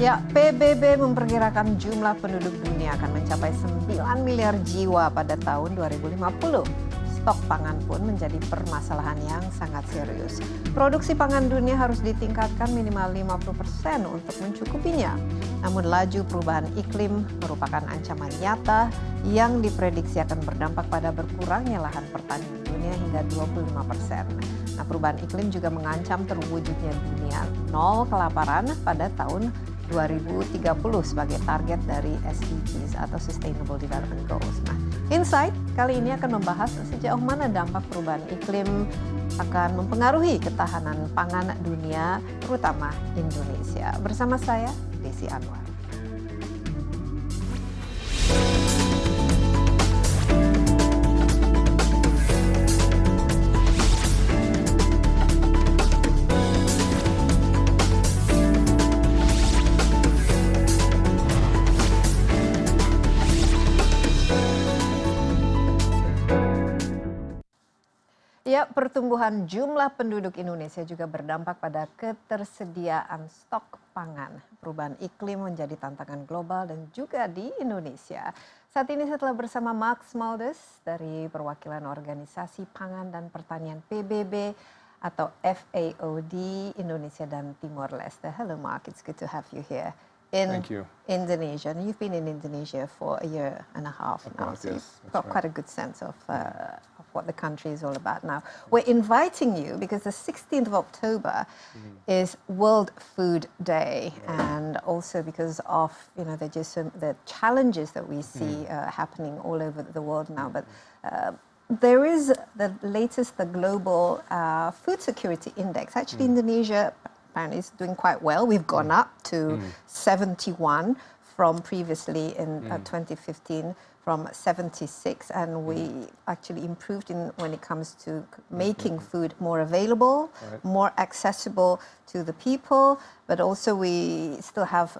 Ya, PBB memperkirakan jumlah penduduk dunia akan mencapai 9 miliar jiwa pada tahun 2050. Stok pangan pun menjadi permasalahan yang sangat serius. Produksi pangan dunia harus ditingkatkan minimal 50% untuk mencukupinya. Namun laju perubahan iklim merupakan ancaman nyata yang diprediksi akan berdampak pada berkurangnya lahan pertanian dunia hingga 25%. Nah, perubahan iklim juga mengancam terwujudnya dunia nol kelaparan pada tahun 2030 sebagai target dari SDGs atau Sustainable Development Goals. Nah, Insight kali ini akan membahas sejauh mana dampak perubahan iklim akan mempengaruhi ketahanan pangan dunia, terutama Indonesia. Bersama saya, Desi Anwar. Ya, pertumbuhan jumlah penduduk Indonesia juga berdampak pada ketersediaan stok pangan. Perubahan iklim menjadi tantangan global dan juga di Indonesia. Saat ini saya telah bersama Mark Smulders dari Perwakilan Organisasi Pangan dan Pertanian PBB atau FAO di Indonesia dan Timor Leste. Hello Mark, it's good to have you here in Indonesia. And you've been in Indonesia for a year and a half now, so you've got quite a good sense of what the country is all about now. We're inviting you because the 16th of October is World Food Day, and also because of the challenges that we see happening all over the world now. But there is the latest, the global food security index. Actually, Indonesia apparently is doing quite well. We've gone up to 71 from previously in 2015. From 76, and we actually improved when it comes to making food more available, more accessible to the people, but also we still have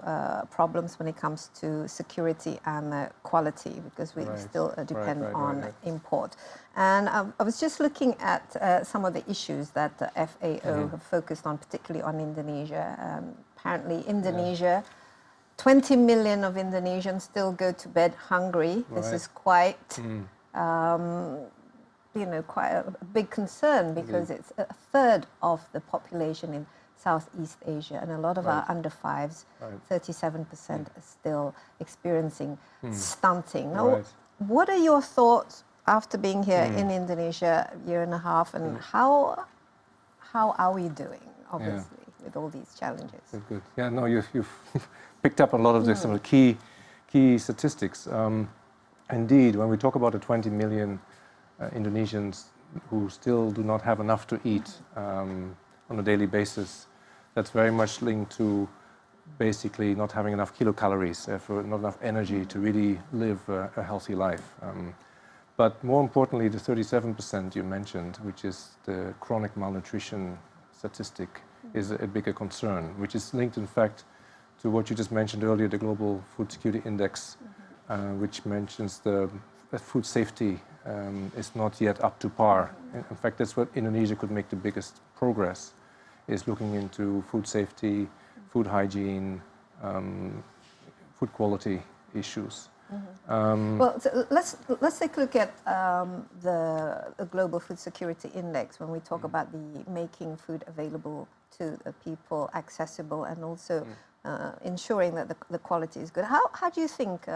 problems when it comes to security and quality, because we still depend on import. And I was just looking at some of the issues that the FAO have focused on, particularly on Indonesia. Apparently Indonesia, 20 million of Indonesians still go to bed hungry. This is quite, quite a big concern, because it's a third of the population in Southeast Asia, and a lot of our under fives, 37%, are still experiencing stunting. Now, what are your thoughts after being here in Indonesia a year and a half, and how are we doing, obviously, with all these challenges? Good. Yeah, no, you've picked up a lot of the some of the key statistics. Indeed, when we talk about the 20 million Indonesians who still do not have enough to eat on a daily basis, that's very much linked to basically not having enough kilocalories, therefore not enough energy to really live a healthy life. But more importantly, the 37% you mentioned, which is the chronic malnutrition statistic, is a bigger concern, which is linked, in fact, to what you just mentioned earlier, the Global Food Security Index, which mentions the food safety is not yet up to par. In fact, that's what Indonesia could make the biggest progress, is looking into food safety, food hygiene, food quality issues. Well, so let's take a look at the Global Food Security Index when we talk about the making food available to the people, accessible, and also ensuring that the quality is good. How do you think,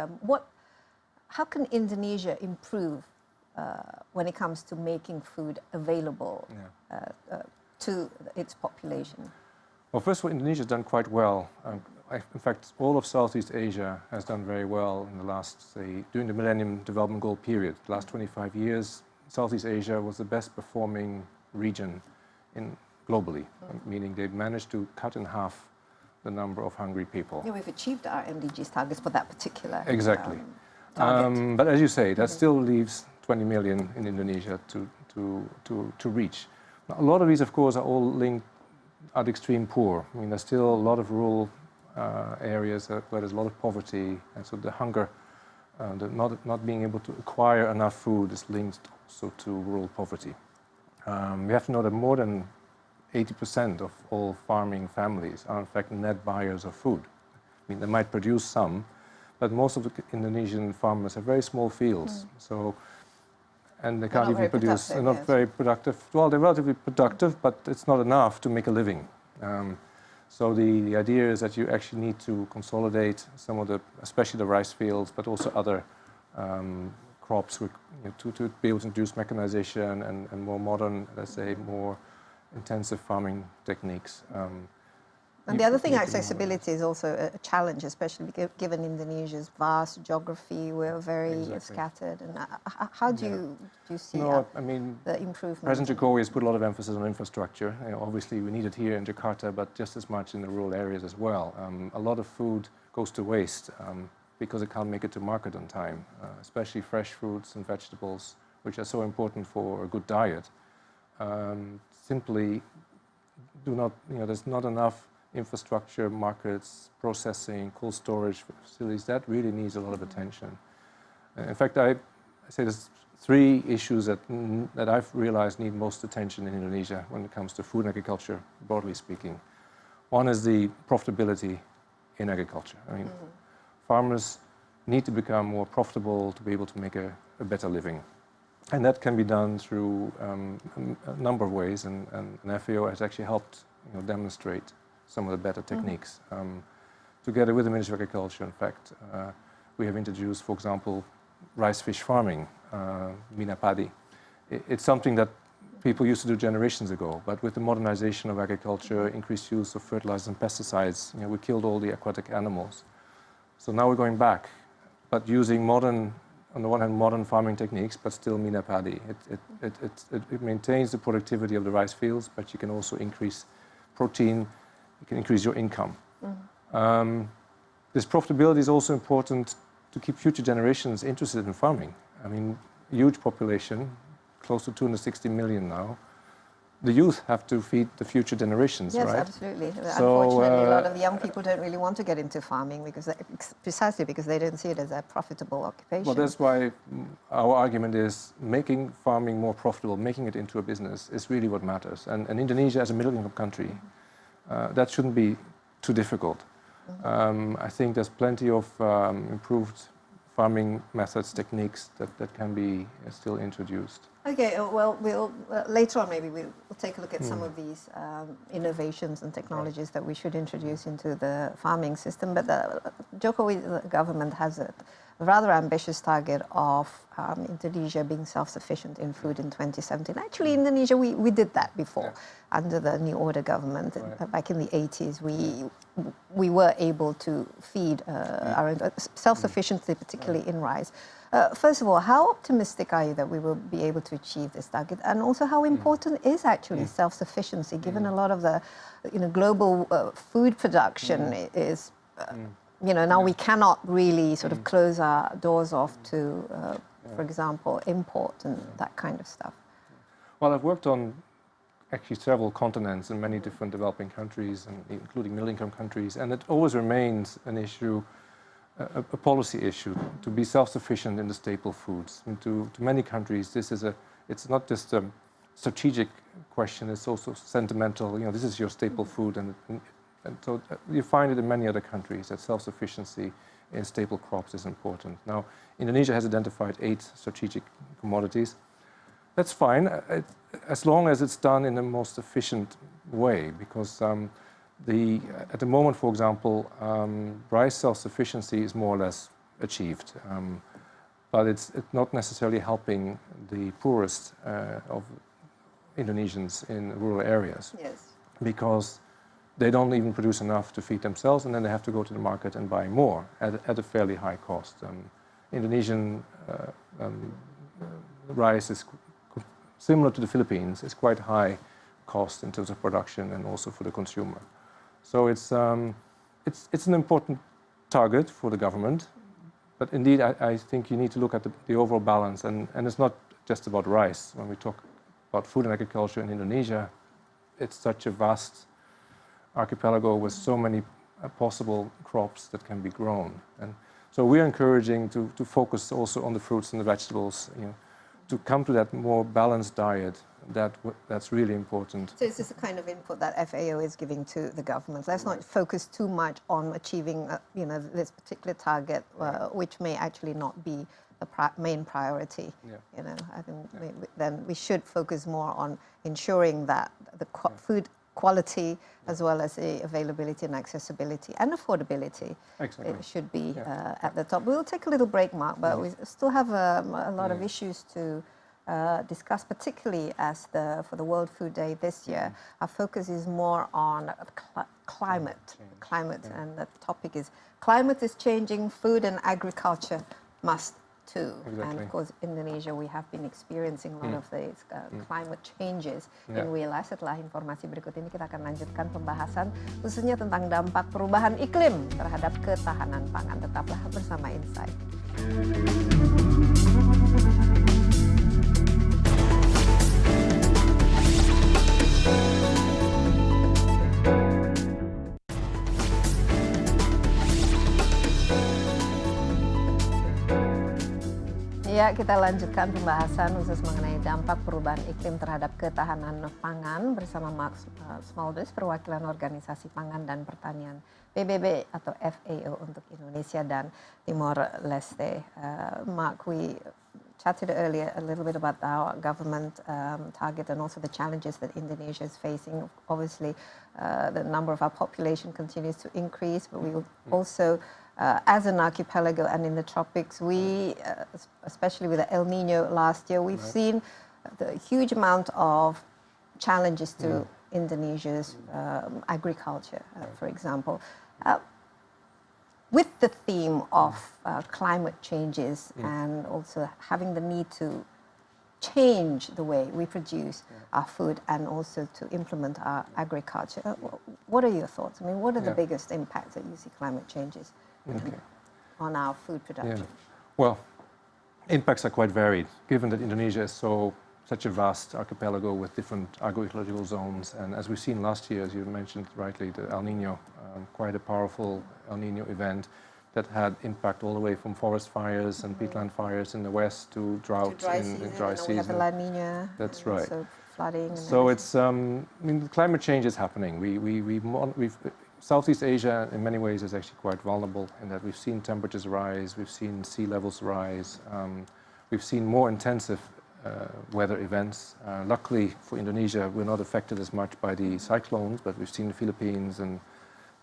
how can Indonesia improve when it comes to making food available to its population? Well, first of all, Indonesia has done quite well. In fact, all of Southeast Asia has done very well in the last, say, during the Millennium Development Goal period. The last 25 years, Southeast Asia was the best performing region globally, meaning they've managed to cut in half the number of hungry people. Yeah, we've achieved our MDGs targets for that particular target. But as you say, that still leaves 20 million in Indonesia to reach. Now, a lot of these, of course, are all linked at extreme poor. I mean, there's still a lot of rural areas where there's a lot of poverty, and so the hunger, the not being able to acquire enough food is linked also to rural poverty. We have to know that more than 80% of all farming families are in fact net buyers of food, I mean, they might produce some, but most of the Indonesian farmers have very small fields. So, and they can't even produce. They're not very productive. Well, they're relatively productive, but it's not enough to make a living. So the idea is that you actually need to consolidate some of the, especially the rice fields, but also other crops to be able to introduce mechanization and more modern, let's say, more intensive farming techniques. And the other thing, accessibility is also a challenge, especially given Indonesia's vast geography. We're very scattered. And how do you see the improvement? President Jokowi has put a lot of emphasis on infrastructure. Obviously, we need it here in Jakarta, but just as much in the rural areas as well. A lot of food goes to waste because it can't make it to market on time, especially fresh fruits and vegetables, which are so important for a good diet. Simply do not, there's not enough infrastructure, markets, processing, cold storage facilities. That really needs a lot of attention. In fact, I say there's 3 issues that I've realized need most attention in Indonesia when it comes to food and agriculture, broadly speaking. One is the profitability in agriculture. I mean, farmers need to become more profitable to be able to make a better living. And that can be done through a number of ways, and FAO has actually helped demonstrate some of the better techniques. Together with the Ministry of Agriculture, in fact, we have introduced, for example, rice fish farming, mencapai. It's something that people used to do generations ago, but with the modernization of agriculture, increased use of fertilizers and pesticides, we killed all the aquatic animals. So now we're going back, but using modern, on the one hand, modern farming techniques, but still mencapai. It maintains the productivity of the rice fields, but you can also increase protein, you can increase your income. This profitability is also important to keep future generations interested in farming. I mean, huge population, close to 260 million now. The youth have to feed the future generations, right? Yes, absolutely. So, unfortunately, a lot of the young people don't really want to get into farming precisely because they don't see it as a profitable occupation. Well, that's why our argument is making farming more profitable, making it into a business is really what matters. And Indonesia, as a middle-income country, that shouldn't be too difficult. I think there's plenty of improved farming methods, techniques that can be still introduced. Okay, well, we'll later on maybe we'll take a look at some of these innovations and technologies that we should introduce into the farming system. But the Jokowi government has a rather ambitious target of Indonesia being self-sufficient in food in 2017. Actually, Indonesia, we did that before under the New Order government. Back in the 80s, we were able to feed our own self-sufficiency, particularly in rice. First of all, how optimistic are you that we will be able to achieve this target? And also, how important is actually self-sufficiency, given a lot of the global food production is... now we cannot really sort of close our doors off to, for example, import and that kind of stuff. Well, I've worked on actually several continents in many different developing countries, and including middle-income countries, and it always remains an issue, a policy issue, to be self-sufficient in the staple foods. And to many countries, it's not just a strategic question; it's also sentimental. This is your staple food, and so you find it in many other countries that self-sufficiency in staple crops is important. Now, Indonesia has identified 8 strategic commodities. That's fine, as long as it's done in the most efficient way, because at the moment, for example, rice self-sufficiency is more or less achieved, but it's not necessarily helping the poorest of Indonesians in rural areas. Yes. Because they don't even produce enough to feed themselves, and then they have to go to the market and buy more at a fairly high cost. Indonesian rice is similar to the Philippines. It's quite high cost in terms of production and also for the consumer. So it's an important target for the government, but indeed I think you need to look at the overall balance, and it's not just about rice. When we talk about food and agriculture in Indonesia, it's such a vast archipelago with so many possible crops that can be grown. And so we're encouraging to focus also on the fruits and the vegetables, to come to that more balanced diet that's really important. So it's just a kind of input that FAO is giving to the government. Let's not focus too much on achieving, this particular target, which may actually not be the main priority. Yeah. I think then we should focus more on ensuring that the food quality, as well as the availability and accessibility and affordability, it should be at the top. We'll take a little break, Mark, but we still have a lot of issues to discuss, particularly for the World Food Day this year. Our focus is more on climate, and the topic is climate is changing, food and agriculture must too. Exactly. And of course, Indonesia, we have been experiencing a lot of these climate changes. And we realize setelah informasi berikut ini kita akan lanjutkan pembahasan khususnya tentang dampak perubahan iklim terhadap ketahanan pangan. Tetaplah bersama Insight. Ya, kita lanjutkan pembahasan khusus mengenai dampak perubahan iklim terhadap ketahanan pangan bersama Mark Smulders Perwakilan Organisasi Pangan dan Pertanian PBB atau FAO untuk Indonesia dan Timor Leste. Mark, we chatted earlier a little bit about our government target and also the challenges that Indonesia is facing. Obviously, the number of our population continues to increase, but we also as an archipelago and in the tropics, we, especially with the El Nino last year, we've seen the huge amount of challenges to Indonesia's agriculture, for example. With the theme of climate changes and also having the need to change the way we produce our food and also to implement our agriculture, what are your thoughts? I mean, what are the biggest impacts that you see climate changes on our food production? Well, impacts are quite varied, given that Indonesia is such a vast archipelago with different agroecological zones. And as we've seen last year, as you mentioned rightly, the El Nino, quite a powerful El Nino event that had impact all the way from forest fires and peatland fires in the west to drought in dry season. We have the La Nina. That's right. So flooding. So it's, climate change is happening. We've Southeast Asia, in many ways, is actually quite vulnerable in that we've seen temperatures rise, we've seen sea levels rise, we've seen more intensive weather events. Luckily for Indonesia, we're not affected as much by the cyclones, but we've seen the Philippines and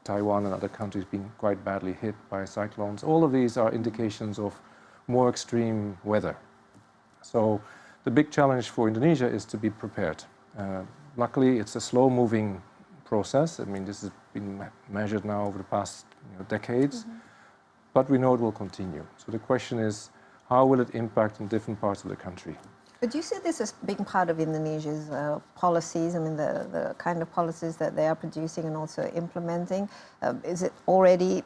Taiwan and other countries being quite badly hit by cyclones. All of these are indications of more extreme weather. So the big challenge for Indonesia is to be prepared. Luckily, it's a slow-moving process. I mean, this has been measured now over the past decades, but we know it will continue. So the question is, how will it impact in different parts of the country? But do you see this as being part of Indonesia's policies? I mean, the kind of policies that they are producing and also implementing, is it already,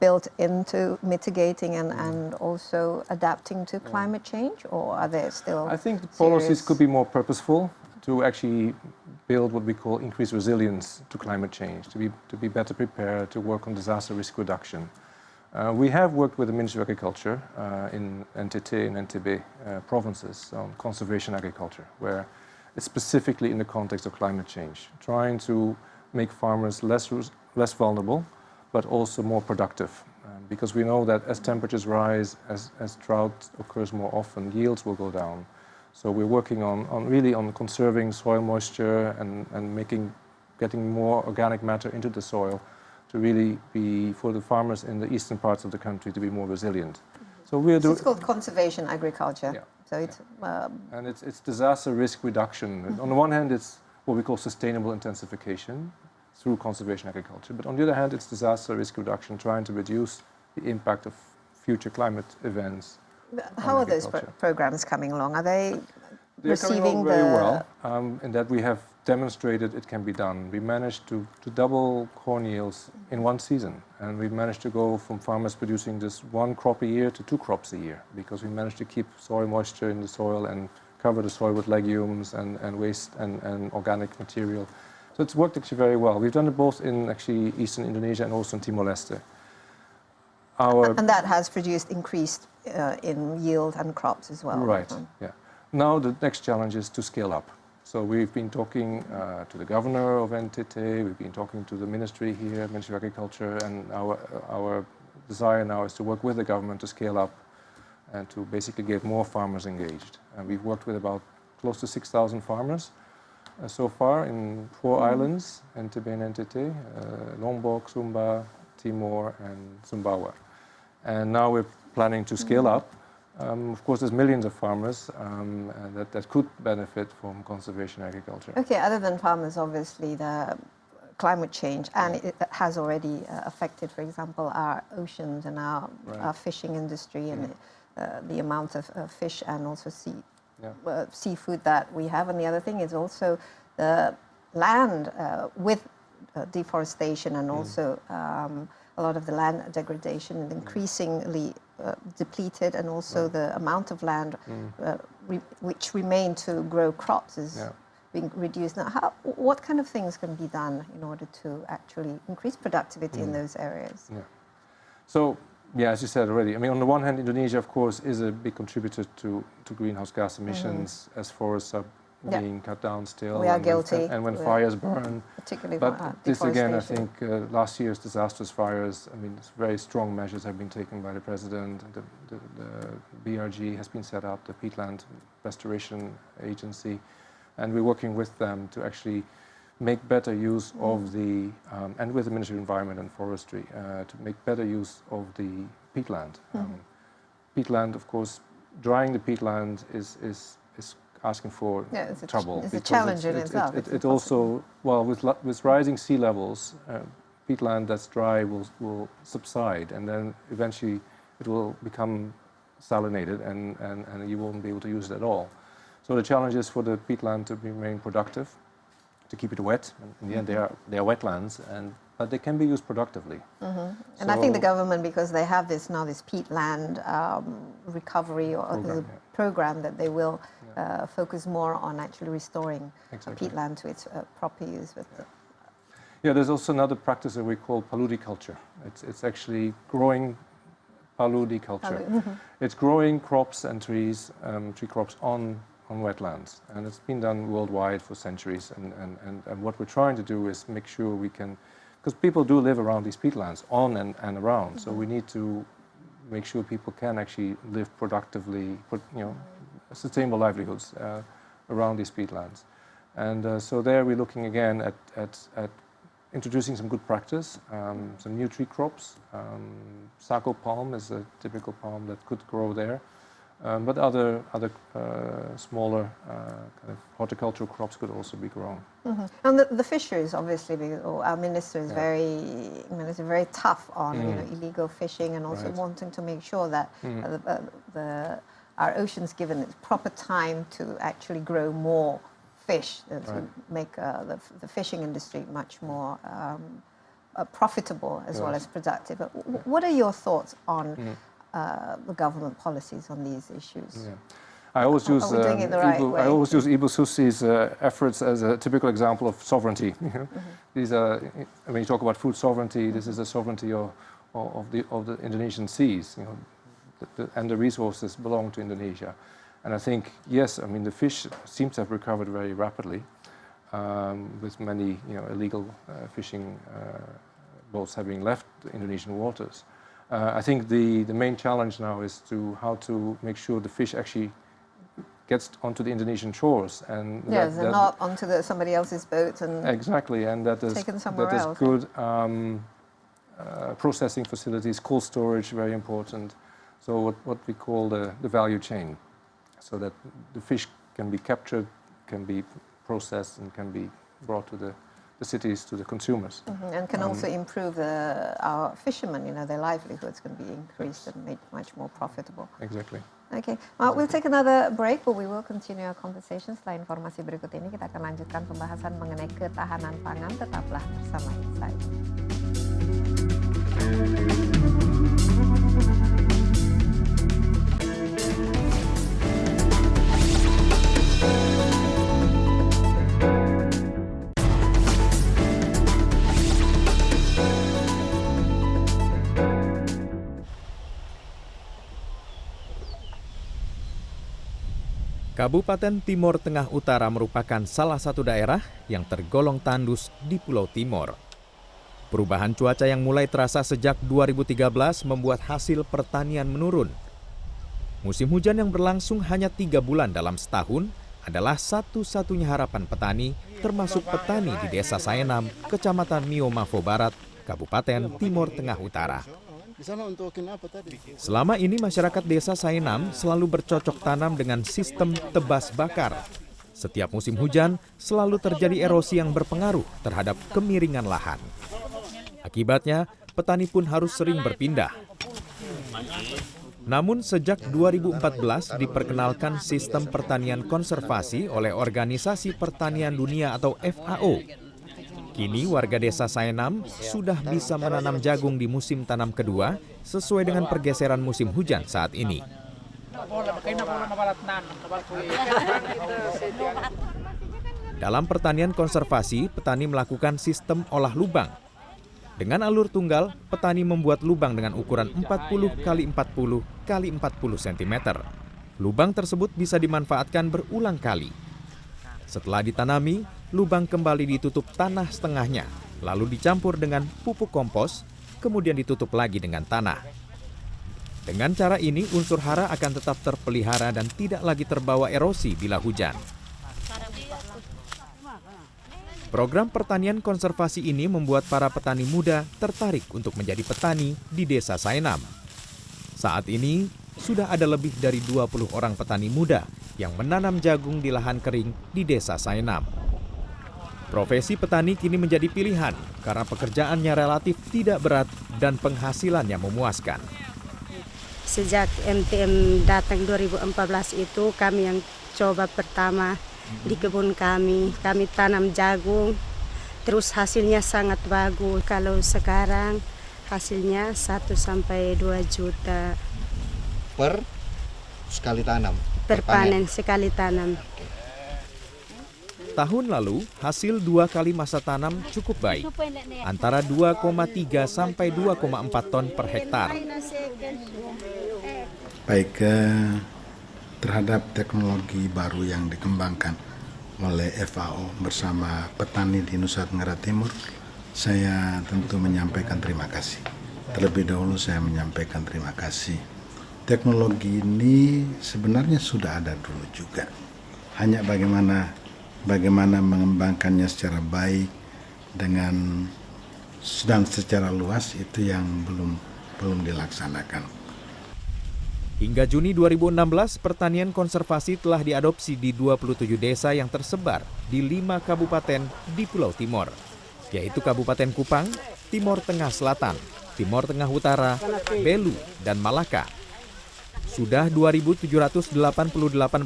built into mitigating and also adapting to climate change, or are there still? I think the policies could be more purposeful to actually build what we call increased resilience to climate change, to be better prepared, to work on disaster risk reduction. We have worked with the Ministry of Agriculture in NTT and NTB provinces on conservation agriculture, where it's specifically in the context of climate change, trying to make farmers less vulnerable, but also more productive. Because we know that as temperatures rise, as drought occurs more often, yields will go down. So we're working on conserving soil moisture and getting more organic matter into the soil to really be, for the farmers in the eastern parts of the country, to be more resilient. So it's called conservation agriculture. Yeah. So it's and it's disaster risk reduction. On the one hand, it's what we call sustainable intensification through conservation agriculture, but on the other hand, it's disaster risk reduction, trying to reduce the impact of future climate events. How are those programs coming along? Are they receiving very well, in that we have demonstrated it can be done. We managed to double corn yields in one season, and we managed to go from farmers producing just one crop a year to 2 crops a year, because we managed to keep soil moisture in the soil and cover the soil with legumes and waste and organic material. So it's worked actually very well. We've done it both in actually eastern Indonesia and also in Timor Leste. And that has produced increased in yield and crops as well. Right, yeah. Now the next challenge is to scale up. So we've been talking to the governor of NTT, we've been talking to the ministry here, Ministry of Agriculture, and our desire now is to work with the government to scale up and to basically get more farmers engaged. And we've worked with about close to 6,000 farmers so far in 4 islands, NTB and NTT, Lombok, Sumba, Timor, and Sumbawa. And now we're planning to scale up. Of course, there's millions of farmers that could benefit from conservation agriculture. Okay, other than farmers, obviously, the climate change, and it has already affected, for example, our oceans and our fishing industry and the amount of fish and also seafood that we have. And the other thing is also the land with deforestation and also a lot of the land degradation and increasingly depleted, and also the amount of land which remain to grow crops is being reduced. Now, what kind of things can be done in order to actually increase productivity in those areas? Yeah. So, as you said already, I mean, on the one hand, Indonesia, of course, is a big contributor to greenhouse gas emissions as forests are being cut down still. We are guilty. And when fires burn. Particularly but this again, I think last year's disastrous fires, I mean, very strong measures have been taken by the President. The BRG has been set up, the Peatland Restoration Agency, and we're working with them to actually make better use of the, and with the Ministry of Environment and Forestry, to make better use of the peatland. Peatland, of course, drying the peatland is asking for trouble. It's a challenge in itself. It also, well, with rising sea levels, peatland that's dry will subside, and then eventually it will become salinated, and you won't be able to use it at all. So the challenge is for the peatland to remain productive, to keep it wet. In the end, they are wetlands, but they can be used productively. And I think the government, because they have this peatland recovery program, that they will focus more on actually restoring peatland to its proper use. There's also another practice that we call paludiculture. It's actually growing paludiculture. It's growing crops and trees, tree crops on wetlands, and it's been done worldwide for centuries. And what we're trying to do is make sure we can, because people do live around these peatlands, on and around. So we need to make sure people can actually live productively, sustainable livelihoods around these peatlands. And so there we're looking again at introducing some good practice, some new tree crops. Sago palm is a typical palm that could grow there. But other smaller kind of horticultural crops could also be grown. And the fisheries, obviously, our minister is very tough on illegal fishing, and also wanting to make sure that our oceans given its proper time to actually grow more fish, to make the fishing industry much more profitable as well as productive. What are your thoughts on the government policies on these issues? I always use Ibu Susi's efforts as a typical example of sovereignty. These are, when you talk about food sovereignty, this is a sovereignty of the Indonesian seas. And the resources belong to Indonesia. And I think, yes, I mean, the fish seems to have recovered very rapidly, with many illegal fishing boats having left the Indonesian waters. I think the main challenge now is how to make sure the fish actually gets onto the Indonesian shores, and not onto somebody else's boat and and that is taken somewhere else. Good processing facilities, cold storage, very important. So what we call the value chain, so that the fish can be captured, can be processed, and can be brought to the cities, to the consumers. And can also improve our fishermen, their livelihoods can be increased and made much more profitable. Exactly. Okay, we'll take another break, but we will continue our conversation. Setelah informasi berikut ini, kita akan lanjutkan pembahasan mengenai ketahanan pangan. Tetaplah bersama Insight. Kabupaten Timor Tengah Utara merupakan salah satu daerah yang tergolong tandus di Pulau Timor. Perubahan cuaca yang mulai terasa sejak 2013 membuat hasil pertanian menurun. Musim hujan yang berlangsung hanya 3 bulan dalam setahun adalah satu-satunya harapan petani, termasuk petani di Desa Saenam, Kecamatan Miomavo Barat, Kabupaten Timor Tengah Utara. Selama ini masyarakat Desa Saenam selalu bercocok tanam dengan sistem tebas bakar. Setiap musim hujan selalu terjadi erosi yang berpengaruh terhadap kemiringan lahan. Akibatnya, petani pun harus sering berpindah. Namun sejak 2014 diperkenalkan sistem pertanian konservasi oleh Organisasi Pertanian Dunia atau FAO. Kini warga Desa Saenam sudah bisa menanam jagung di musim tanam kedua sesuai dengan pergeseran musim hujan saat ini. Dalam pertanian konservasi, petani melakukan sistem olah lubang. Dengan alur tunggal, petani membuat lubang dengan ukuran 40 x 40 x 40 cm. Lubang tersebut bisa dimanfaatkan berulang kali. Setelah ditanami, lubang kembali ditutup tanah setengahnya, lalu dicampur dengan pupuk kompos, kemudian ditutup lagi dengan tanah. Dengan cara ini, unsur hara akan tetap terpelihara dan tidak lagi terbawa erosi bila hujan. Program pertanian konservasi ini membuat para petani muda tertarik untuk menjadi petani di Desa Saenam. Saat ini, sudah ada lebih dari 20 orang petani muda yang menanam jagung di lahan kering di Desa Saenam. Profesi petani kini menjadi pilihan karena pekerjaannya relatif tidak berat dan penghasilannya memuaskan. Sejak MTM datang 2014 itu kami yang coba pertama di kebun kami tanam jagung, terus hasilnya sangat bagus. Kalau sekarang hasilnya 1 sampai 2 juta. Per sekali tanam? Per panen sekali tanam. Tahun lalu, hasil 2 kali masa tanam cukup baik, antara 2,3 sampai 2,4 ton per hektar. Baik terhadap teknologi baru yang dikembangkan oleh FAO bersama petani di Nusa Tenggara Timur, saya tentu menyampaikan terima kasih. Terlebih dahulu saya menyampaikan terima kasih. Teknologi ini sebenarnya sudah ada dulu juga. Hanya bagaimana mengembangkannya secara baik dan secara luas itu yang belum dilaksanakan. Hingga Juni 2016, pertanian konservasi telah diadopsi di 27 desa yang tersebar di 5 kabupaten di Pulau Timor, yaitu Kabupaten Kupang, Timor Tengah Selatan, Timor Tengah Utara, Belu, dan Malaka. Sudah 2.788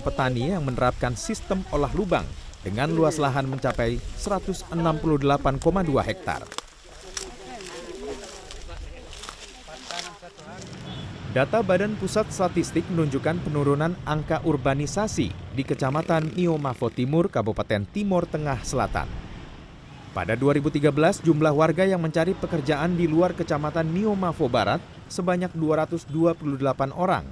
petani yang menerapkan sistem olah lubang dengan luas lahan mencapai 168,2 hektar. Data Badan Pusat Statistik menunjukkan penurunan angka urbanisasi di Kecamatan Miomavo Timur, Kabupaten Timor Tengah Selatan. Pada 2013, jumlah warga yang mencari pekerjaan di luar Kecamatan Miomavo Barat sebanyak 228 orang.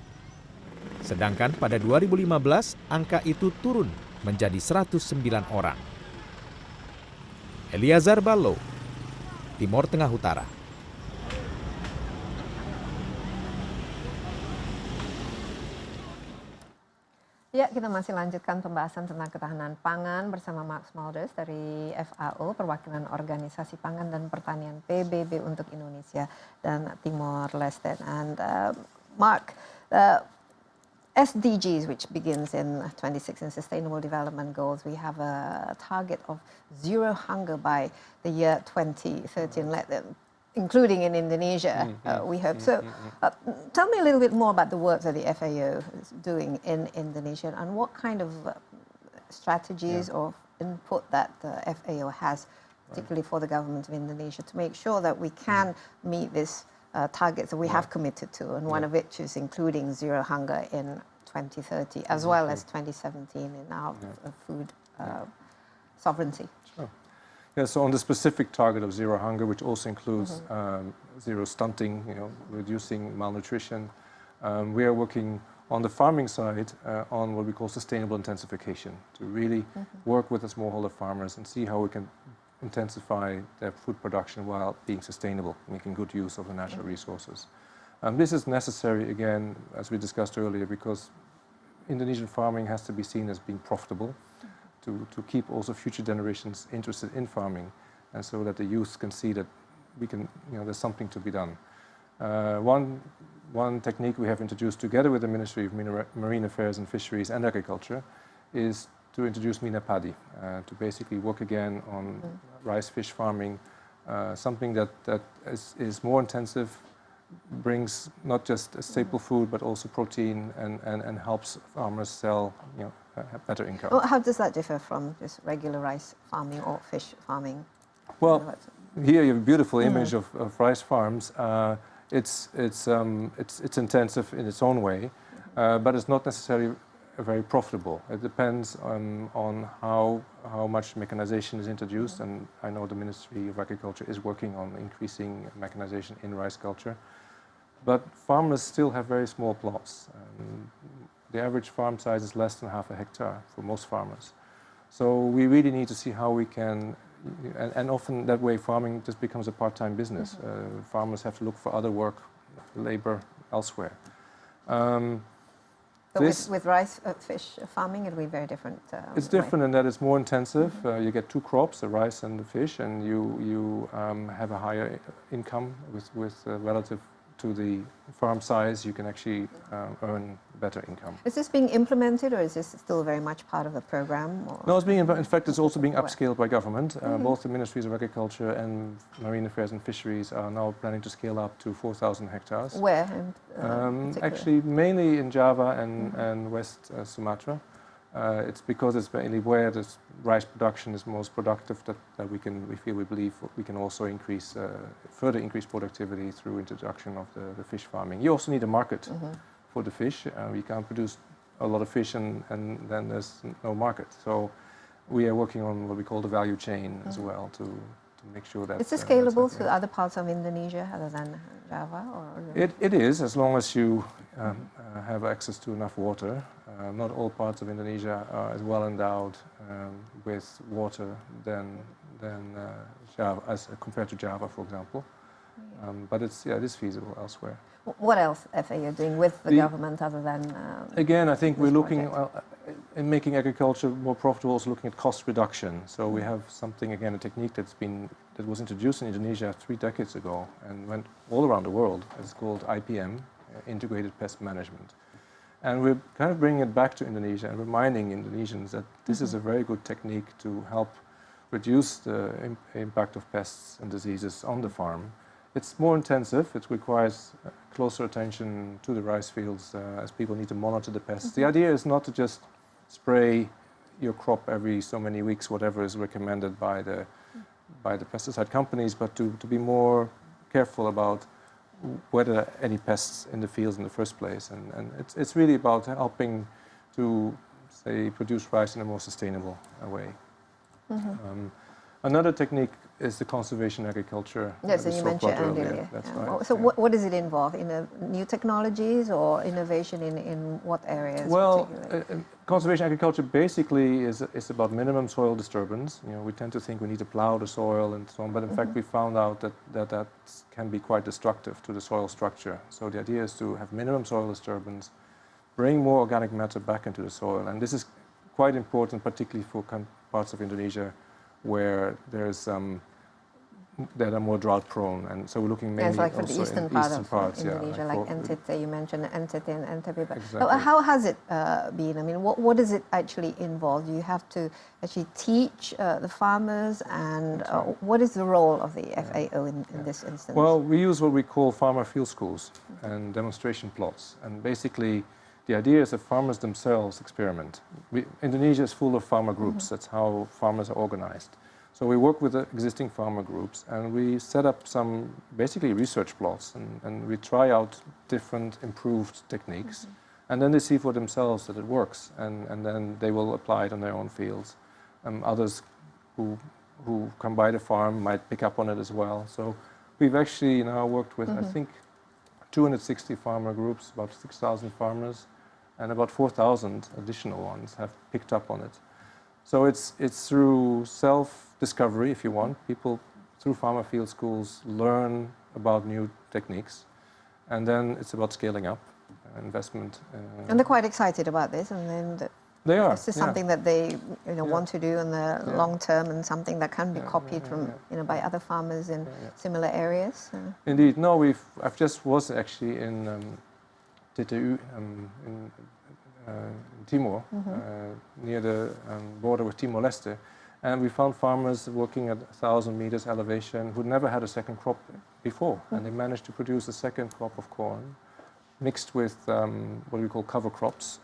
Sedangkan pada 2015, angka itu turun menjadi 109 orang. Eliazar Ballo, Timor Tengah Utara. Ya, kita masih lanjutkan pembahasan tentang ketahanan pangan bersama Mark Smulders dari FAO, Perwakilan Organisasi Pangan dan Pertanian PBB untuk Indonesia dan Timor Leste. And Mark, SDGs, which begins in 26 Sustainable Development Goals, we have a target of zero hunger by the year 2030, including in Indonesia, we hope. So tell me a little bit more about the work that the FAO is doing in Indonesia and what kind of strategies or input that the FAO has, particularly for the government of Indonesia, to make sure that we can meet these targets that we have committed to, and one of which is including zero hunger in 2030, as well as 2017 in our food sovereignty. Yeah, so on the specific target of zero hunger, which also includes zero stunting, reducing malnutrition, we are working on the farming side on what we call sustainable intensification, to really work with the smallholder farmers and see how we can intensify their food production while being sustainable, making good use of the natural resources. This is necessary, again, as we discussed earlier, because Indonesian farming has to be seen as being profitable, to keep also future generations interested in farming, and so that the youth can see that we can, there's something to be done. One technique we have introduced together with the Ministry of Marine Affairs and Fisheries and Agriculture is to introduce Mina Padi, to basically work again on rice fish farming, something that is more intensive, brings not just a staple food but also protein, and helps farmers sell a better income. Well, how does that differ from just regular rice farming or fish farming? Well, here you have a beautiful image of rice farms. It's intensive in its own way, but it's not necessarily very profitable. It depends on how much mechanization is introduced, and I know the Ministry of Agriculture is working on increasing mechanization in rice culture. But farmers still have very small plots. The average farm size is less than half a hectare for most farmers. So we really need to see how we can, and often that way farming just becomes a part-time business. Farmers have to look for other work, labor elsewhere. But with rice fish farming, it'll be very different. It's different in that it's more intensive. You get two crops, the rice and the fish, and you have a higher income with relative to the farm size. You can actually earn better income. Is this being implemented, or is this still very much part of the program? Or? No, it's being. In fact, it's also being upscaled by government. Both the Ministries of Agriculture and Marine Affairs and Fisheries are now planning to scale up to 4,000 hectares. Where? Actually, mainly in Java and West Sumatra. It's because it's mainly where the rice production is most productive that we believe we can also further increase productivity through introduction of the fish farming. You also need a market for the fish. We can't produce a lot of fish and then there's no market. So we are working on what we call the value chain as well to make sure that... Is this scalable to other parts of Indonesia other than Java? It is, as long as you have access to enough water. Not all parts of Indonesia are as well endowed with water than Java, as compared to Java, for example. But it is feasible elsewhere. What else FAO are doing with the government other than... again, I think we're looking in making agriculture more profitable, also looking at cost reduction. So we have something, again, a technique that was introduced in Indonesia 3 decades ago and went all around the world. It's called IPM, Integrated Pest Management. And we're kind of bringing it back to Indonesia and reminding Indonesians that this is a very good technique to help reduce the impact of pests and diseases on the farm. It's more intensive. It requires closer attention to the rice fields as people need to monitor the pests. The idea is not to just spray your crop every so many weeks, whatever is recommended by the pesticide companies, but to be more careful about whether any pests in the fields in the first place. And it's really about helping to, say, produce rice in a more sustainable way. Another technique is the conservation agriculture. Yes, and you mentioned earlier. That's right. So what does it involve? New technologies or innovation in what areas? Well, conservation agriculture basically is about minimum soil disturbance. We tend to think we need to plow the soil and so on, but in fact we found out that can be quite destructive to the soil structure. So the idea is to have minimum soil disturbance, bring more organic matter back into the soil, and this is quite important, particularly for parts of Indonesia where that are more drought prone, and so we're looking mainly like for also the eastern in part eastern of parts, Indonesia, like NTT. You mentioned NTT and NTB. Exactly. How has it been? I mean, what does it actually involve? Do you have to actually teach the farmers, and what is the role of the FAO in this instance? Well, we use what we call farmer field schools and demonstration plots, and basically the idea is that farmers themselves experiment. Indonesia is full of farmer groups. That's how farmers are organized. So we work with the existing farmer groups and we set up some basically research plots and we try out different improved techniques and then they see for themselves that it works and then they will apply it on their own fields. Others who come by the farm might pick up on it as well. So we've actually now worked with I think 260 farmer groups, about 6,000 farmers, and about 4,000 additional ones have picked up on it. So it's through self-discovery, if you want. People through farmer field schools learn about new techniques, and then it's about scaling up investment. And they're quite excited about this, and then They are. this is something that they want to do in the Yeah. long term, and something that can be copied from by other farmers in similar areas. Indeed, no. I've just was actually in TTU in Timor, near the border with Timor Leste, and we found farmers working at 1,000 meters elevation who'd never had a second crop before, and they managed to produce a second crop of corn, mixed with what we call cover crops,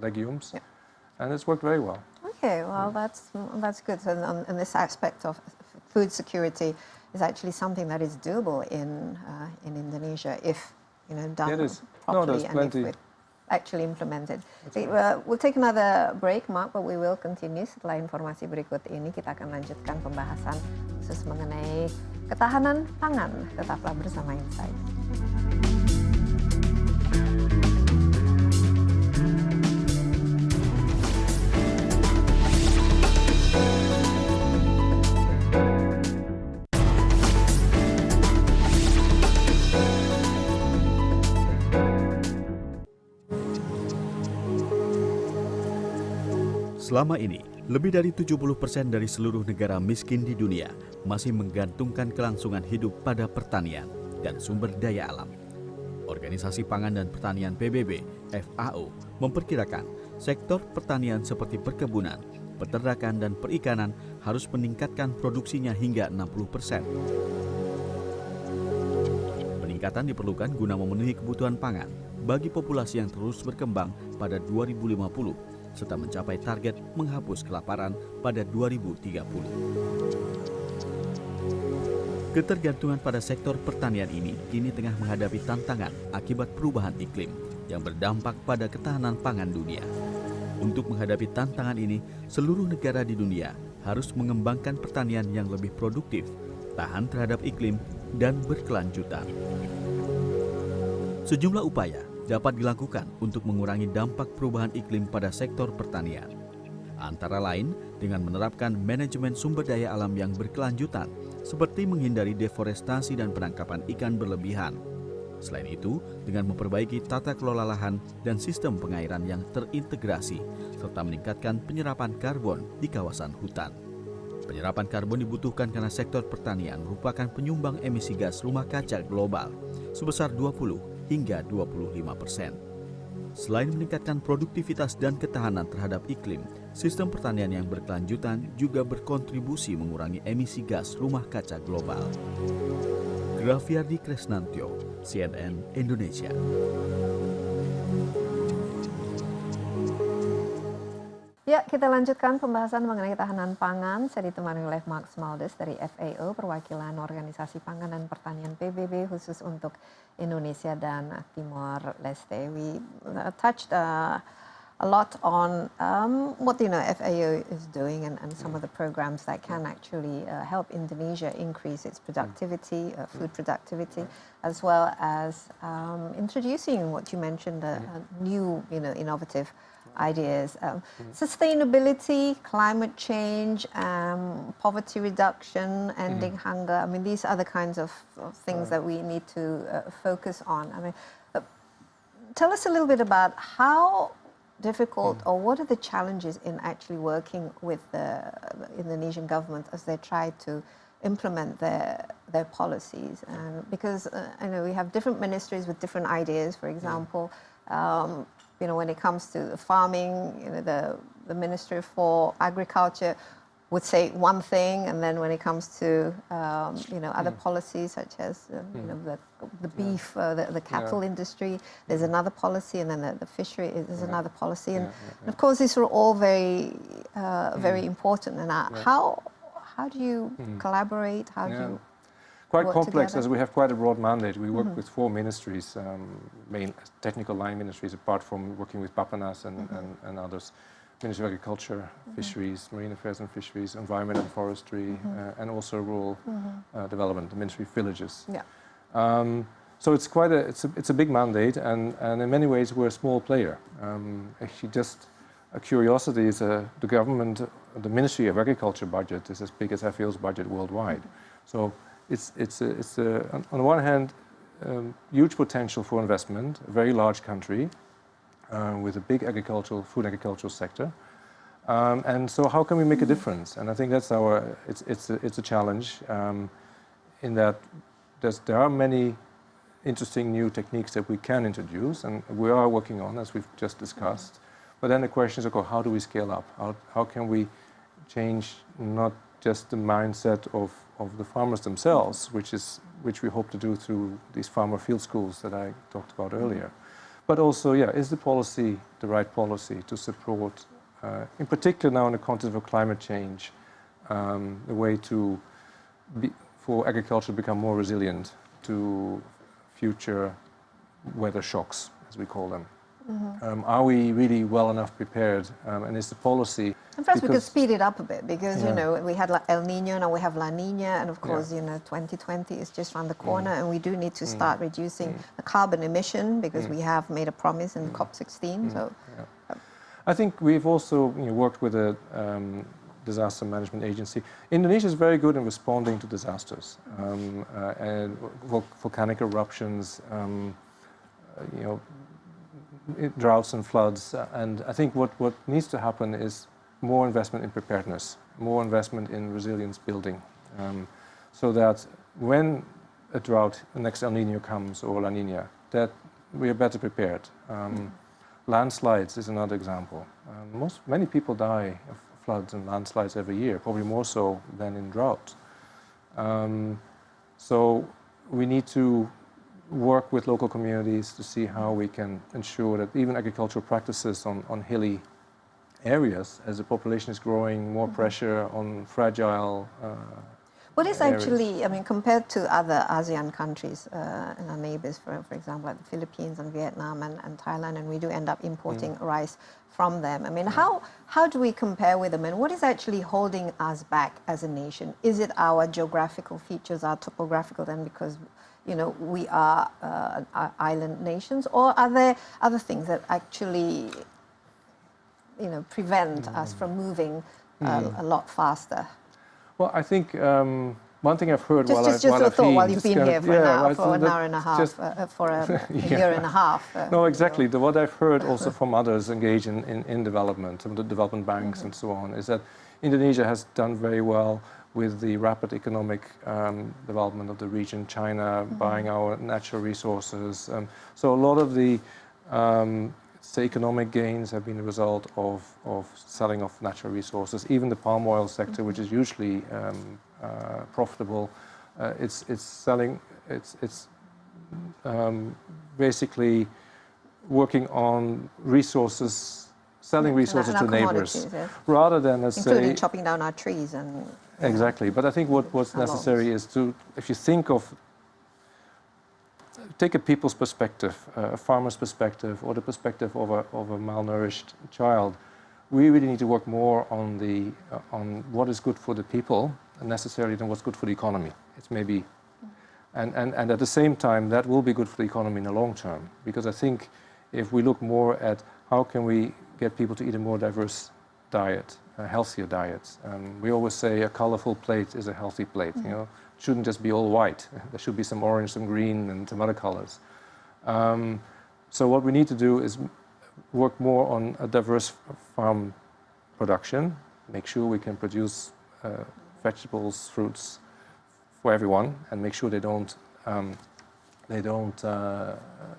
legumes, and it's worked very well. Okay, well that's good. So, and this aspect of food security is actually something that is doable in Indonesia if done It is. properly, there's and plenty. if it's actually implemented. We'll take another break, Mark, but we will continue setelah informasi berikut ini. Kita akan lanjutkan pembahasan khusus mengenai ketahanan pangan. Tetaplah bersama Insight. Selama ini, lebih dari 70% dari seluruh negara miskin di dunia masih menggantungkan kelangsungan hidup pada pertanian dan sumber daya alam. Organisasi Pangan dan Pertanian PBB FAO memperkirakan sektor pertanian seperti perkebunan, peternakan dan perikanan harus meningkatkan produksinya hingga 60%. Peningkatan diperlukan guna memenuhi kebutuhan pangan bagi populasi yang terus berkembang pada 2050 serta mencapai target menghapus kelaparan pada 2030. Ketergantungan pada sektor pertanian ini kini tengah menghadapi tantangan akibat perubahan iklim yang berdampak pada ketahanan pangan dunia. Untuk menghadapi tantangan ini, seluruh negara di dunia harus mengembangkan pertanian yang lebih produktif, tahan terhadap iklim, dan berkelanjutan. Sejumlah upaya dapat dilakukan untuk mengurangi dampak perubahan iklim pada sektor pertanian. Antara lain dengan menerapkan manajemen sumber daya alam yang berkelanjutan, seperti menghindari deforestasi dan penangkapan ikan berlebihan. Selain itu, dengan memperbaiki tata kelola lahan dan sistem pengairan yang terintegrasi, serta meningkatkan penyerapan karbon di kawasan hutan. Penyerapan karbon dibutuhkan karena sektor pertanian merupakan penyumbang emisi gas rumah kaca global sebesar 20 hingga 25%. Selain meningkatkan produktivitas dan ketahanan terhadap iklim, sistem pertanian yang berkelanjutan juga berkontribusi mengurangi emisi gas rumah kaca global. Grafiardi Kresnantyo, CNN Indonesia. Ya, kita lanjutkan pembahasan mengenai ketahanan pangan. Saya ditemani oleh Mark Smulders dari FAO, Perwakilan Organisasi Pangan dan Pertanian PBB khusus untuk Indonesia dan Timor Leste. We touched a lot on what FAO is doing and some of the programs that can actually help Indonesia increase its productivity, food productivity, as well as introducing what you mentioned, new, innovative ideas, sustainability, climate change, poverty reduction, ending hunger. I mean, these are the kinds of things that we need to focus on. I mean, tell us a little bit about how difficult or what are the challenges in actually working with the Indonesian government as they try to implement their policies, and because we have different ministries with different ideas. For example, when it comes to farming, the Ministry for Agriculture would say one thing, and then when it comes to other policies such as the beef, the cattle industry, there's another policy, and then the fishery is another policy, and of course these are all very very important. And how do you collaborate? How do you quite work complex, together? as we have quite a broad mandate. We work with 4 ministries, main technical line ministries, apart from working with Bapanas and others. Ministry of Agriculture, Fisheries, Marine Affairs and Fisheries, Environment and Forestry, and also Rural Development, the Ministry of Villages. Yeah. So it's quite it's a big mandate, and in many ways we're a small player. Actually, just a curiosity is the government, the Ministry of Agriculture budget is as big as FAO's budget worldwide. So it's on the one hand huge potential for investment, a very large country with a big food agricultural sector. And so how can we make a difference? And I think that's it's a challenge in that there are many interesting new techniques that we can introduce, and we are working on, as we've just discussed. But then the question is, okay, how do we scale up? How can we change not just the mindset of the farmers themselves, which we hope to do through these farmer field schools that I talked about earlier, but also, is the policy the right policy to support, in particular now in the context of climate change, the way for agriculture to become more resilient to future weather shocks, as we call them. Are we really well enough prepared? And is the policy... And perhaps we could speed it up a bit because, we had El Nino, now we have La Nina, and of course, 2020 is just around the corner, and we do need to start reducing the carbon emission because we have made a promise in COP16. So, I think we've also worked with a disaster management agency. Indonesia is very good in responding to disasters, and volcanic eruptions, droughts and floods. And I think what needs to happen is more investment in preparedness, more investment in resilience building, so that when a drought, the next El Nino comes or La Nina, that we are better prepared. Landslides is another example. Many people die of floods and landslides every year, probably more so than in drought. So we need to work with local communities to see how we can ensure that even agricultural practices on hilly areas, as the population is growing, more pressure on fragile what is areas. actually, compared to other ASEAN countries and our neighbors, for example, like the Philippines and Vietnam and Thailand, and we do end up importing rice from them. How do we compare with them, and what is actually holding us back as a nation? Is it our geographical features, our topographical, then because we are island nations, or are there other things that actually prevent us from moving a lot faster? Well, I think one thing I've heard while you've been here for an hour and a half, for a year and a half. No, exactly. What I've heard also from others engaged in development, some of the development banks and so on, is that Indonesia has done very well with the rapid economic development of the region, China buying our natural resources. So a lot of the economic gains have been a result of selling off natural resources. Even the palm oil sector, which is usually profitable, it's basically working on resources, selling resources to neighbors, rather than, including chopping down our trees and... Exactly, but I think what's necessary is to, if you think of, take a people's perspective, a farmer's perspective, or the perspective of a malnourished child, we really need to work more on what is good for the people necessarily than what's good for the economy. It's maybe, and at the same time, that will be good for the economy in the long term, because I think if we look more at how can we get people to eat a more diverse diet, healthier diets. We always say a colorful plate is a healthy plate. It shouldn't just be all white. There should be some orange, some green, and some other colors. So what we need to do is work more on a diverse farm production, make sure we can produce vegetables, fruits for everyone, and make sure they don't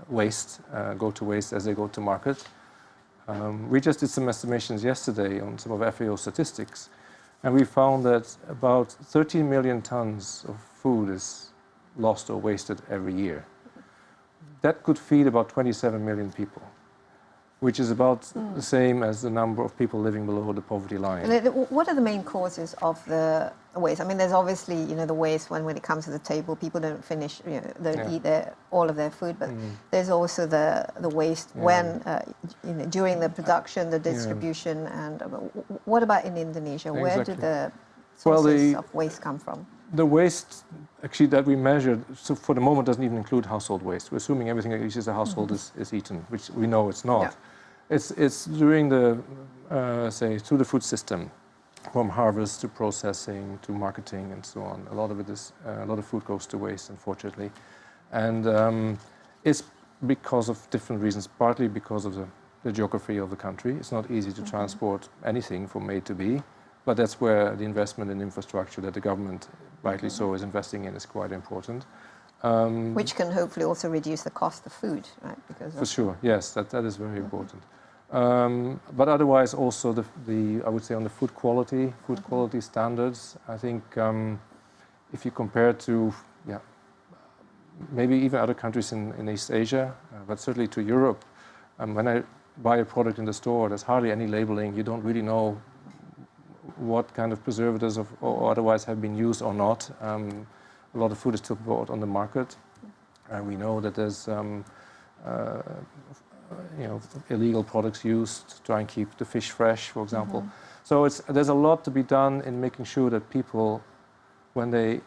waste, go to waste as they go to market. We just did some estimations yesterday on some of FAO statistics, and we found that about 13 million tons of food is lost or wasted every year. That could feed about 27 million people, which is about the same as the number of people living below the poverty line. And what are the main causes of the waste? There's obviously, the waste when it comes to the table, people don't finish, don't eat all of their food, but there's also the waste when, during the production, the distribution, and what about in Indonesia? Where do the sources of waste come from? The waste actually that we measured, so for the moment, doesn't even include household waste. We're assuming everything that reaches a household is eaten, which we know it's not. Yeah. It's during the, say, through the food system, from harvest to processing to marketing and so on. A lot of it is, a lot of food goes to waste, unfortunately. And it's because of different reasons, partly because of the geography of the country. It's not easy to transport anything from A to B, but that's where the investment in infrastructure that the government, rightly so, is investing in is quite important. Which can hopefully also reduce the cost of food, right? Because for sure, yes, that is very important. But otherwise, also I would say on the food quality standards, I think if you compare to, maybe even other countries in East Asia, but certainly to Europe, when I buy a product in the store, there's hardly any labeling. You don't really know what kind of preservatives or otherwise have been used or not. A lot of food is still bought on the market, and we know that there's illegal products used to try and keep the fish fresh, for example. So there's a lot to be done in making sure that people, when they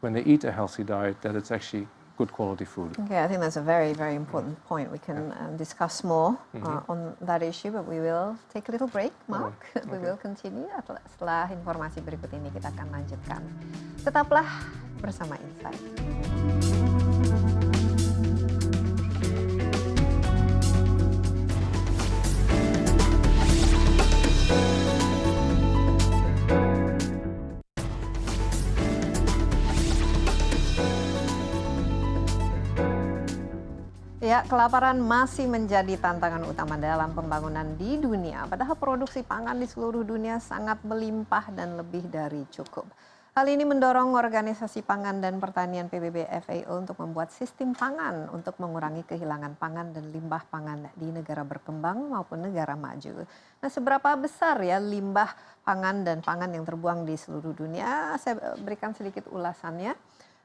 eat a healthy diet, that it's actually good quality food. Okay, I think that's a very, very important point. We can discuss more on that issue, but we will take a little break, Mark. We will continue. Setelah informasi berikut ini kita akan lanjutkan. Tetaplah bersama Insight. Ya, kelaparan masih menjadi tantangan utama dalam pembangunan di dunia. Padahal produksi pangan di seluruh dunia sangat melimpah dan lebih dari cukup. Hal ini mendorong Organisasi Pangan dan Pertanian PBB FAO untuk membuat sistem pangan untuk mengurangi kehilangan pangan dan limbah pangan di negara berkembang maupun negara maju. Nah, seberapa besar ya limbah pangan dan pangan yang terbuang di seluruh dunia? Saya berikan sedikit ulasannya.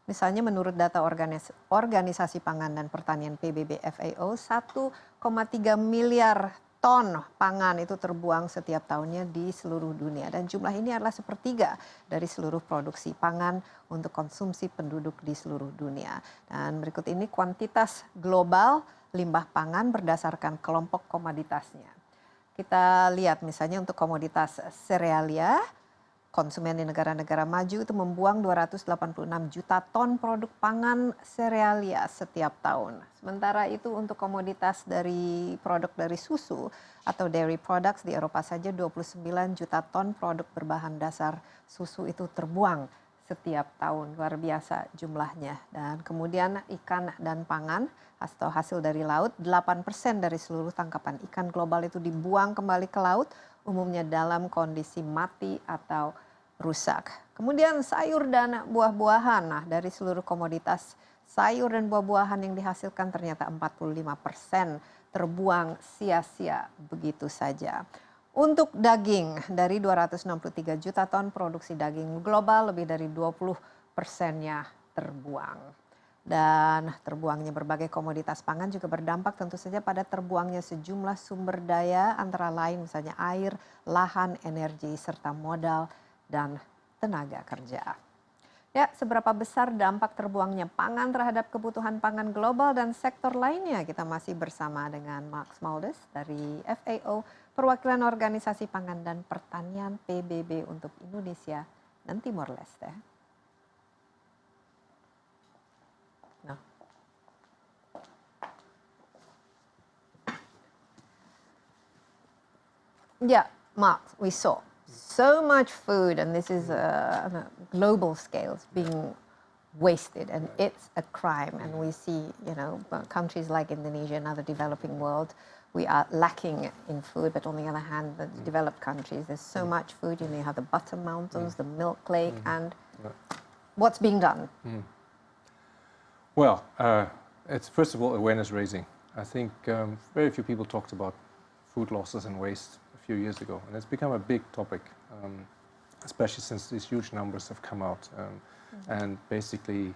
Misalnya menurut data Organisasi Pangan dan Pertanian PBB FAO, 1,3 miliar ton pangan itu terbuang setiap tahunnya di seluruh dunia. Dan jumlah ini adalah sepertiga dari seluruh produksi pangan untuk konsumsi penduduk di seluruh dunia. Dan berikut ini kuantitas global limbah pangan berdasarkan kelompok komoditasnya. Kita lihat misalnya untuk komoditas serealia, konsumen di negara-negara maju itu membuang 286 juta ton produk pangan serealia setiap tahun. Sementara itu untuk komoditas dari produk dari susu atau dairy products di Eropa saja 29 juta ton produk berbahan dasar susu itu terbuang setiap tahun. Luar biasa jumlahnya. Dan kemudian ikan dan pangan atau hasil dari laut, 8% dari seluruh tangkapan ikan global itu dibuang kembali ke laut, umumnya dalam kondisi mati atau rusak. Kemudian sayur dan buah-buahan. Nah, dari seluruh komoditas sayur dan buah-buahan yang dihasilkan ternyata 45% terbuang sia-sia begitu saja. Untuk daging, dari 263 juta ton produksi daging global, lebih dari 20%-nya terbuang. Dan terbuangnya berbagai komoditas pangan juga berdampak tentu saja pada terbuangnya sejumlah sumber daya, antara lain misalnya air, lahan, energi, serta modal dan tenaga kerja. Ya, seberapa besar dampak terbuangnya pangan terhadap kebutuhan pangan global dan sektor lainnya? Kita masih bersama dengan Mark Smulders dari FAO, Perwakilan Organisasi Pangan dan Pertanian PBB untuk Indonesia dan Timor Leste. Nah. Yeah, Mark, we saw so much food, and this is on a global scale, being wasted, and it's a crime. And we see, countries like Indonesia and other developing world, we are lacking in food. But on the other hand, the developed countries, there's so much food. You have the butter mountains, the milk lake, and what's being done? Well, it's first of all awareness raising. I think very few people talked about food losses and waste a few years ago, and it's become a big topic, especially since these huge numbers have come out. And basically,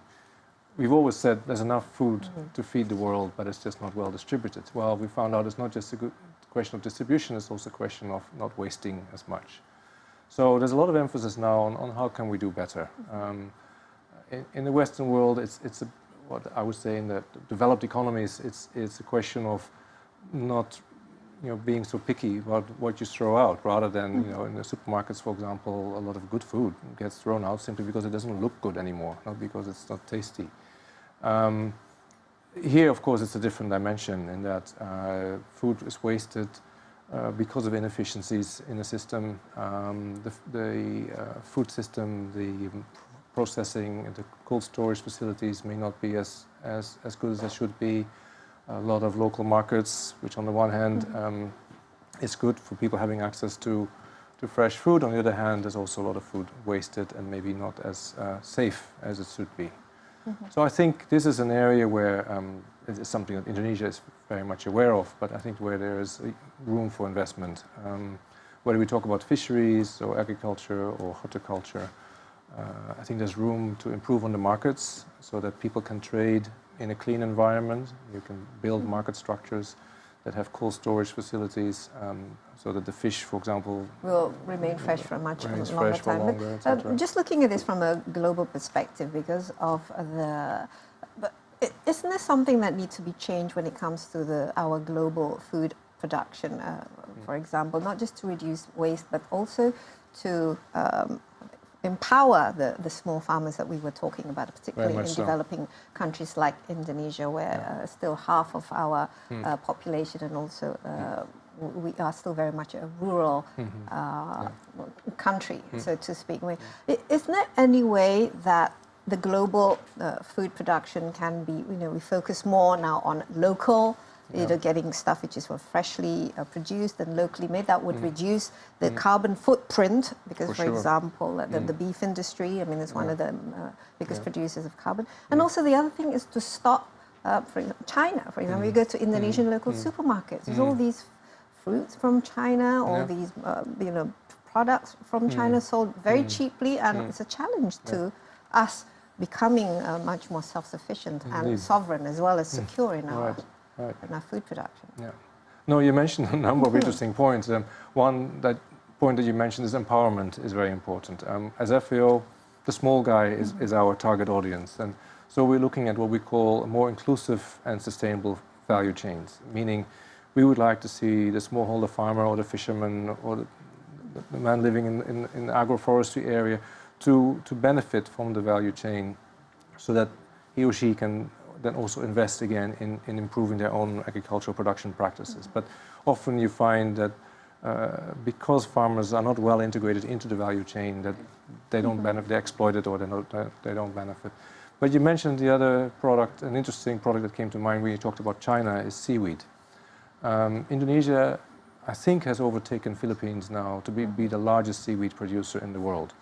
we've always said there's enough food to feed the world, but it's just not well distributed. Well, we found out it's not just a question of distribution, it's also a question of not wasting as much. So there's a lot of emphasis now on how can we do better. In the Western world, what I would say in the developed economies, it's a question of not being so picky about what you throw out, rather than in the supermarkets, for example, a lot of good food gets thrown out simply because it doesn't look good anymore, not because it's not tasty. Here, of course, it's a different dimension in that food is wasted because of inefficiencies in the system. The food system, the processing, the cold storage facilities may not be as good as they should be. A lot of local markets, which on the one hand is good for people having access to fresh food. On the other hand, there's also a lot of food wasted and maybe not as safe as it should be. So I think this is an area where it's something that Indonesia is very much aware of, but I think where there is room for investment. Whether we talk about fisheries or agriculture or horticulture, I think there's room to improve on the markets so that people can trade in a clean environment. You can build market structures that have cold storage facilities, so that the fish, for example, will remain fresh for a much longer fresh for time. longer, But just looking at this from a global perspective, because of isn't there something that needs to be changed when it comes to our global food production? For example, not just to reduce waste, but also to empower the small farmers that we were talking about, particularly in developing countries like Indonesia, where still half of our population, and also we are still very much a rural country, so to speak. Isn't there any way that the global food production can be, we focus more now on local, getting stuff which is freshly produced and locally made, that would reduce the carbon footprint, because, for example, the beef industry, it's one of the biggest producers of carbon. And also the other thing is to stop, for example, China, for example, you go to Indonesian local supermarkets, there's all these fruits from China, all these, products from China sold very cheaply, and it's a challenge to us becoming much more self-sufficient and sovereign, as well as secure in our food production. Yeah. No, you mentioned a number of interesting points. One point that you mentioned is empowerment is very important. As FAO, the small guy is our target audience, and so we're looking at what we call more inclusive and sustainable value chains, meaning we would like to see the smallholder farmer or the fisherman or the man living in the agroforestry area to benefit from the value chain, so that he or she can then also invest again in improving their own agricultural production practices. But often you find that because farmers are not well integrated into the value chain, that they don't benefit, they exploit it, or they don't benefit. But you mentioned the other product, an interesting product that came to mind when you talked about China, is seaweed. Indonesia, I think, has overtaken Philippines now to be the largest seaweed producer in the world.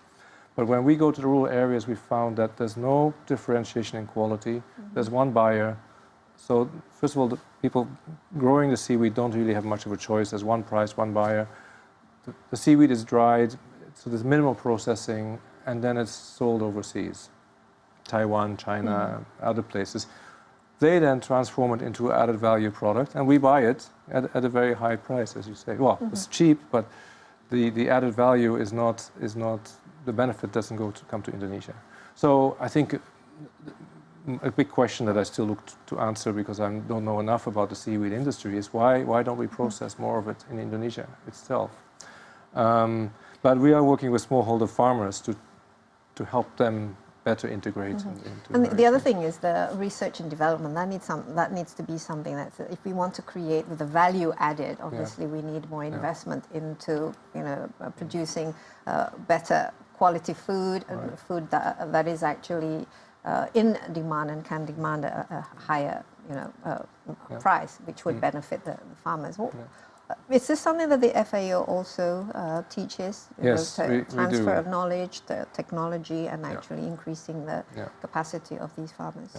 But when we go to the rural areas, we found that there's no differentiation in quality. There's one buyer. So first of all, the people growing the seaweed don't really have much of a choice. There's one price, one buyer. The seaweed is dried, so there's minimal processing, and then it's sold overseas. Taiwan, China, other places. They then transform it into an added value product, and we buy it at a very high price, as you say. Well, it's cheap, but the added value is not the benefit doesn't come to Indonesia. So I think a big question that I still look to answer, because I don't know enough about the seaweed industry, is why don't we process more of it in Indonesia itself? But we are working with smallholder farmers to help them better integrate. And the other thing is the research and development. That needs to be something that's, if we want to create with the value added, obviously we need more investment into producing better quality food, and food that is actually in demand and can demand a higher price, which would benefit the farmers. Is this something that the FAO also teaches? Yes, we transfer do. of knowledge, the technology, and actually increasing the capacity of these farmers.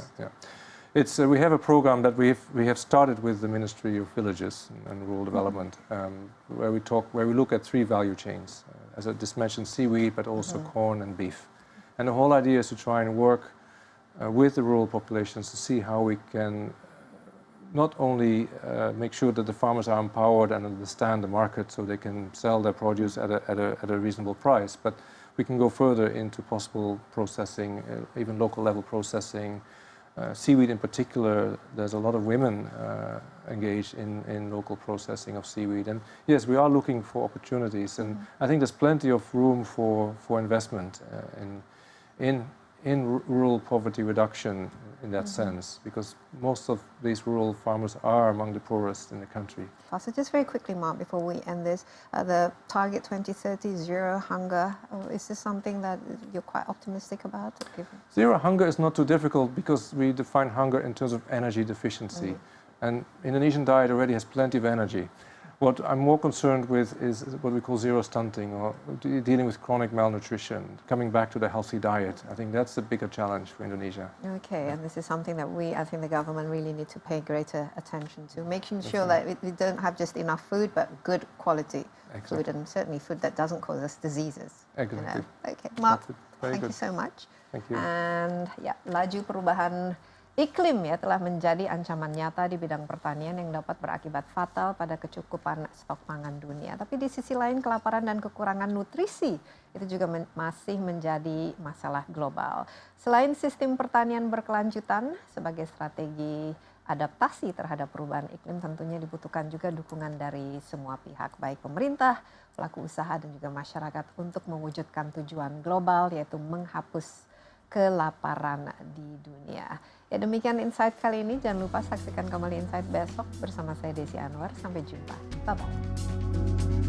It's we have a program that we have started with the Ministry of Villages and Rural Development, where we look at 3 value chains, as I just mentioned, seaweed, but also corn and beef. And the whole idea is to try and work with the rural populations to see how we can not only make sure that the farmers are empowered and understand the market so they can sell their produce at a reasonable price, but we can go further into possible processing, even local level processing. Seaweed in particular, there's a lot of women engaged in local processing of seaweed. And yes, we are looking for opportunities, and I think there's plenty of room for investment in rural poverty reduction in that sense, because most of these rural farmers are among the poorest in the country. So just very quickly, Mark, before we end this, the target 2030, zero hunger, is this something that you're quite optimistic about? Zero hunger is not too difficult because we define hunger in terms of energy deficiency. And Indonesian diet already has plenty of energy. What I'm more concerned with is what we call zero stunting, or dealing with chronic malnutrition, coming back to the healthy diet. I think that's the bigger challenge for Indonesia. Okay, and this is something that I think the government really need to pay greater attention to, making sure that we don't have just enough food, but good quality food, and certainly food that doesn't cause us diseases. Exactly. Okay, Mark, Very thank good. you so much. Thank you. And ya, laju perubahan iklim ya telah menjadi ancaman nyata di bidang pertanian yang dapat berakibat fatal pada kecukupan stok pangan dunia. Tapi di sisi lain kelaparan dan kekurangan nutrisi itu juga masih menjadi masalah global. Selain sistem pertanian berkelanjutan sebagai strategi adaptasi terhadap perubahan iklim, tentunya dibutuhkan juga dukungan dari semua pihak, baik pemerintah, pelaku usaha dan juga masyarakat untuk mewujudkan tujuan global, yaitu menghapus kelaparan di dunia. Ya, demikian insight kali ini. Jangan lupa saksikan kembali insight besok bersama saya Desi Anwar. Sampai jumpa. Bye-bye.